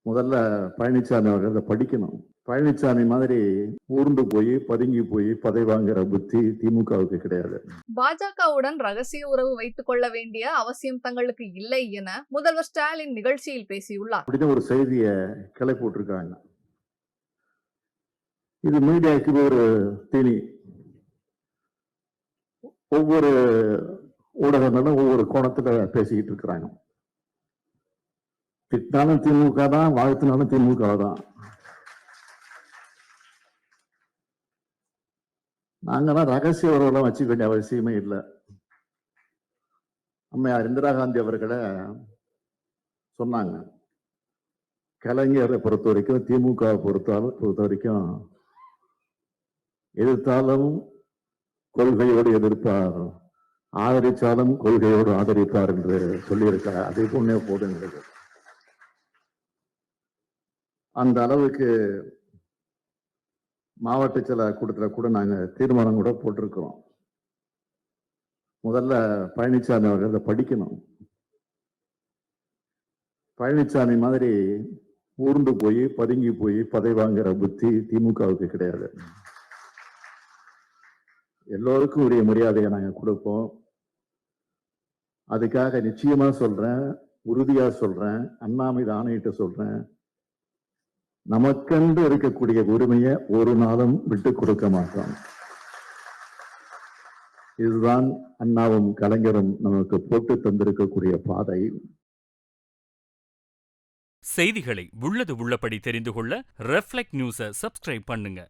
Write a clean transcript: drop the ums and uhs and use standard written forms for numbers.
முதல்ல பழனிசாமி அவர்கள் அதை படிக்கணும். பழனிசாமி மாதிரி ஊர்ந்து போய் பதுங்கி போய் பதவி வாங்குற புத்தி திமுகவுக்கு கிடையாது. பாஜகவுடன் ரகசிய உறவு வைத்துக் கொள்ள வேண்டிய அவசியம் தங்களுக்கு இல்லை என முதல்வர் ஸ்டாலின் நிகழ்ச்சியில் பேசியுள்ளார். அப்படின்னு ஒரு செய்தியை கிளப்பி போட்டிருக்காங்க. இது மீடியாவுக்கு ஒரு தீனி. ஒவ்வொரு ஊடகங்களும் ஒவ்வொரு கோணத்துல பேசிக்கிட்டு இருக்கிறாங்க. திட்டினாலும் திமுக தான், வாழ்த்தினாலும் திமுக தான். நாங்கெல்லாம் ரகசிய உறவுலாம் வச்சுக்க வேண்டிய அவசியமே இல்லை. அம்மையார் இந்திரா காந்தி அவர்களை சொன்னாங்க, கலைஞரை பொறுத்த வரைக்கும் திமுக பொறுத்த வரைக்கும் எதிர்த்தாலும் கொள்கையோடு எதிர்ப்பார், ஆதரித்தாலும் கொள்கையோடு ஆதரிப்பார் என்று சொல்லியிருக்கார். அதே போன்னே போதுங்கிறது. அந்த அளவுக்கு மாவட்ட செயலர் கூட்டத்தில் கூட நாங்கள் தீர்மானம் கூட போட்டிருக்கிறோம். முதல்ல பழனிசாமி அவர்கள் அதை படிக்கணும். பழனிசாமி மாதிரி ஊர்ந்து போய் பதுங்கி போய் பதவி வாங்குற புத்தி திமுகவுக்கு கிடையாது. எல்லோருக்கும் உரிய மரியாதையை நாங்கள் கொடுப்போம். அதுக்காக நிச்சயமா சொல்றேன், உறுதியா சொல்றேன், அண்ணா மீது ஆணையிட்டு சொல்றேன், நமக்கென்று இருக்கக்கூடிய உரிமையை ஒரு நாளும் விட்டு கொடுக்க மாட்டோம். இதுதான் அண்ணாவும் கலைஞரும் நமக்கு போட்டு தந்திருக்கக்கூடிய பாதை. செய்திகளை உள்ளது உள்ளபடி தெரிந்து கொள்ள ரெஃப்ளெக்ட் நியூஸை சப்ஸ்கிரைப் பண்ணுங்க.